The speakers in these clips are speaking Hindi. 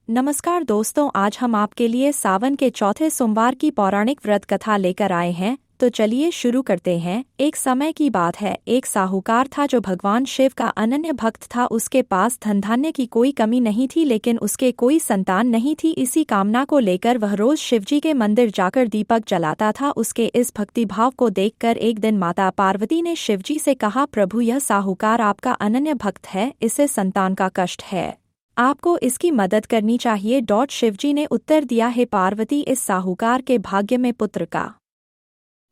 नमस्कार दोस्तों, आज हम आपके लिए सावन के चौथे सोमवार की पौराणिक व्रत कथा लेकर आए हैं। तो चलिए शुरू करते हैं। एक समय की बात है, एक साहूकार था जो भगवान शिव का अनन्य भक्त था। उसके पास धन धान्य की कोई कमी नहीं थी, लेकिन उसके कोई संतान नहीं थी। इसी कामना को लेकर वह रोज शिवजी के मंदिर जाकर दीपक जलाता था। उसके इस भक्तिभाव को देखकर एक दिन माता पार्वती ने शिवजी से कहा, प्रभु, यह साहूकार आपका अनन्य भक्त है, इसे संतान का कष्ट है, आपको इसकी मदद करनी चाहिए। शिवजी ने उत्तर दिया, हे पार्वती, इस साहूकार के भाग्य में पुत्र का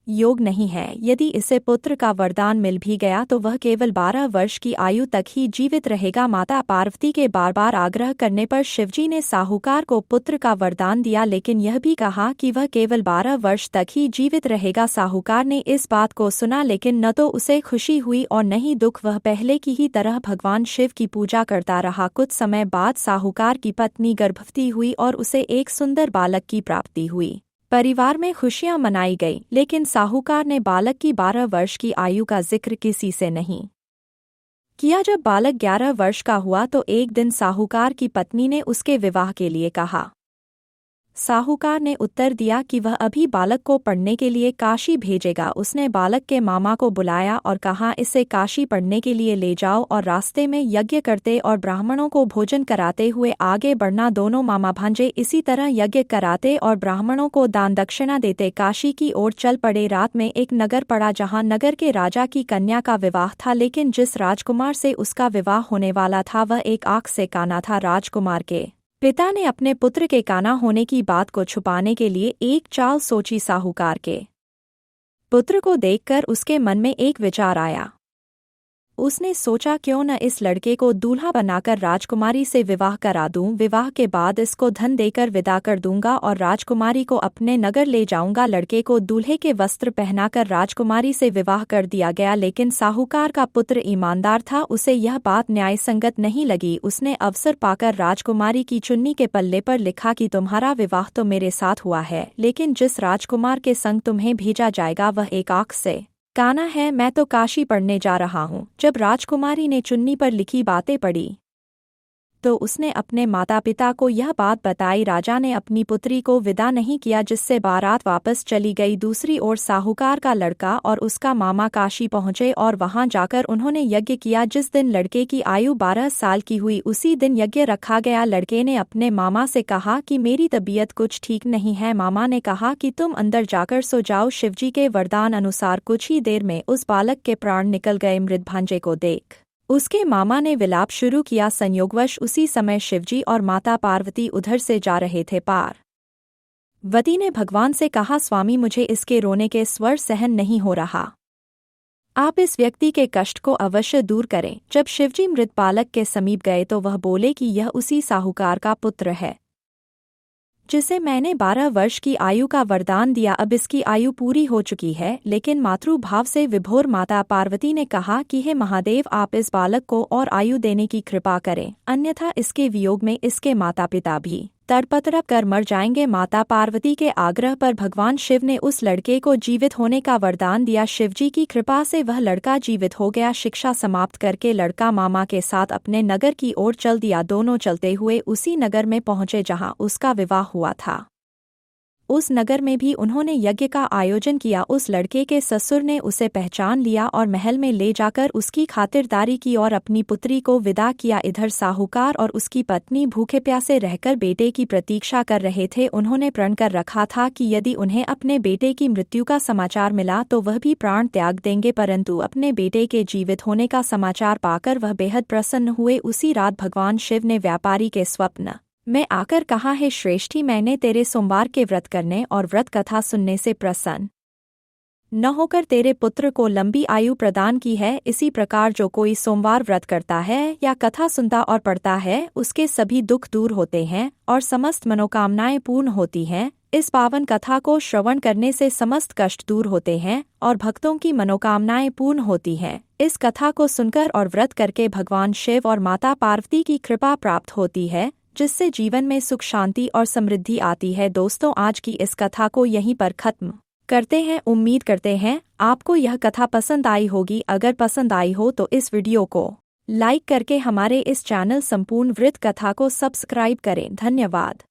योग नहीं है। यदि इसे पुत्र का वरदान मिल भी गया तो वह केवल 12 वर्ष की आयु तक ही जीवित रहेगा। माता पार्वती के बार बार आग्रह करने पर शिवजी ने साहूकार को पुत्र का वरदान दिया, लेकिन यह भी कहा कि वह केवल 12 वर्ष तक ही जीवित रहेगा। साहूकार ने इस बात को सुना, लेकिन न तो उसे खुशी हुई और न ही दुख। वह पहले की ही तरह भगवान शिव की पूजा करता रहा। कुछ समय बाद साहूकार की पत्नी गर्भवती हुई और उसे एक सुंदर बालक की प्राप्ति हुई। परिवार में खुशियां मनाई गई, लेकिन साहूकार ने बालक की 12 वर्ष की आयु का जिक्र किसी से नहीं किया। जब बालक 11 वर्ष का हुआ तो एक दिन साहूकार की पत्नी ने उसके विवाह के लिए कहा। साहूकार ने उत्तर दिया कि वह अभी बालक को पढ़ने के लिए काशी भेजेगा। उसने बालक के मामा को बुलाया और कहा, इसे काशी पढ़ने के लिए ले जाओ और रास्ते में यज्ञ करते और ब्राह्मणों को भोजन कराते हुए आगे बढ़ना। दोनों मामा भांजे इसी तरह यज्ञ कराते और ब्राह्मणों को दान दक्षिणा देते काशी की ओर चल पड़े। रात में एक नगर पड़ा जहां नगर के राजा की कन्या का विवाह था, लेकिन जिस राजकुमार से उसका विवाह होने वाला था वह एक आंख से काना था। राजकुमार के पिता ने अपने पुत्र के काना होने की बात को छुपाने के लिए एक चाल सोची। साहूकार के पुत्र को देखकर उसके मन में एक विचार आया। उसने सोचा, क्यों न इस लड़के को दूल्हा बनाकर राजकुमारी से विवाह करा दूं। विवाह के बाद इसको धन देकर विदा कर दूंगा और राजकुमारी को अपने नगर ले जाऊंगा। लड़के को दूल्हे के वस्त्र पहनाकर राजकुमारी से विवाह कर दिया गया, लेकिन साहूकार का पुत्र ईमानदार था, उसे यह बात न्यायसंगत नहीं लगी। उसने अवसर पाकर राजकुमारी की चुन्नी के पल्ले पर लिखा कि तुम्हारा विवाह तो मेरे साथ हुआ है, लेकिन जिस राजकुमार के संग तुम्हें भेजा जाएगा वह एक आंख से काना है। मैं तो काशी पढ़ने जा रहा हूँ। जब राजकुमारी ने चुन्नी पर लिखी बातें पढ़ी तो उसने अपने माता पिता को यह बात बताई। राजा ने अपनी पुत्री को विदा नहीं किया, जिससे बारात वापस चली गई। दूसरी ओर साहूकार का लड़का और उसका मामा काशी पहुंचे और वहां जाकर उन्होंने यज्ञ किया। जिस दिन लड़के की आयु 12 साल की हुई उसी दिन यज्ञ रखा गया। लड़के ने अपने मामा से कहा कि मेरी तबीयत कुछ ठीक नहीं है। मामा ने कहा कि तुम अंदर जाकर सो जाओ। शिवजी के वरदान अनुसार कुछ ही देर में उस बालक के प्राण निकल गए। मृत भांजे को देख उसके मामा ने विलाप शुरू किया। संयोगवश उसी समय शिवजी और माता पार्वती उधर से जा रहे थे। पार्वती ने भगवान से कहा, स्वामी, मुझे इसके रोने के स्वर सहन नहीं हो रहा, आप इस व्यक्ति के कष्ट को अवश्य दूर करें। जब शिवजी मृत बालक के समीप गए तो वह बोले कि यह उसी साहूकार का पुत्र है जिसे मैंने 12 वर्ष की आयु का वरदान दिया। अब इसकी आयु पूरी हो चुकी है। लेकिन मातृभाव से विभोर माता पार्वती ने कहा कि हे महादेव, आप इस बालक को और आयु देने की कृपा करें, अन्यथा इसके वियोग में इसके माता पिता भी तड़प कर मर जाएंगे। माता पार्वती के आग्रह पर भगवान शिव ने उस लड़के को जीवित होने का वरदान दिया। शिवजी की कृपा से वह लड़का जीवित हो गया। शिक्षा समाप्त करके लड़का मामा के साथ अपने नगर की ओर चल दिया। दोनों चलते हुए उसी नगर में पहुंचे जहां उसका विवाह हुआ था। उस नगर में भी उन्होंने यज्ञ का आयोजन किया। उस लड़के के ससुर ने उसे पहचान लिया और महल में ले जाकर उसकी खातिरदारी की और अपनी पुत्री को विदा किया। इधर साहूकार और उसकी पत्नी भूखे प्यासे रहकर बेटे की प्रतीक्षा कर रहे थे। उन्होंने प्रण कर रखा था कि यदि उन्हें अपने बेटे की मृत्यु का समाचार मिला तो वह भी प्राण त्याग देंगे, परंतु अपने बेटे के जीवित होने का समाचार पाकर वह बेहद प्रसन्न हुए। उसी रात भगवान शिव ने व्यापारी के स्वप्न में आकर कहा, है श्रेष्ठी, मैंने तेरे सोमवार के व्रत करने और व्रत कथा सुनने से प्रसन्न न होकर तेरे पुत्र को लंबी आयु प्रदान की है। इसी प्रकार जो कोई सोमवार व्रत करता है या कथा सुनता और पढ़ता है उसके सभी दुख दूर होते हैं और समस्त मनोकामनाएं पूर्ण होती हैं। इस पावन कथा को श्रवण करने से समस्त कष्ट दूर होते हैं और भक्तों की मनोकामनाएं पूर्ण होती हैं। इस कथा को सुनकर और व्रत करके भगवान शिव और माता पार्वती की कृपा प्राप्त होती है, जिससे जीवन में सुख, शांति और समृद्धि आती है। दोस्तों, आज की इस कथा को यहीं पर खत्म करते हैं। उम्मीद करते हैं आपको यह कथा पसंद आई होगी। अगर पसंद आई हो तो इस वीडियो को लाइक करके हमारे इस चैनल संपूर्ण वृत्त कथा को सब्सक्राइब करें। धन्यवाद।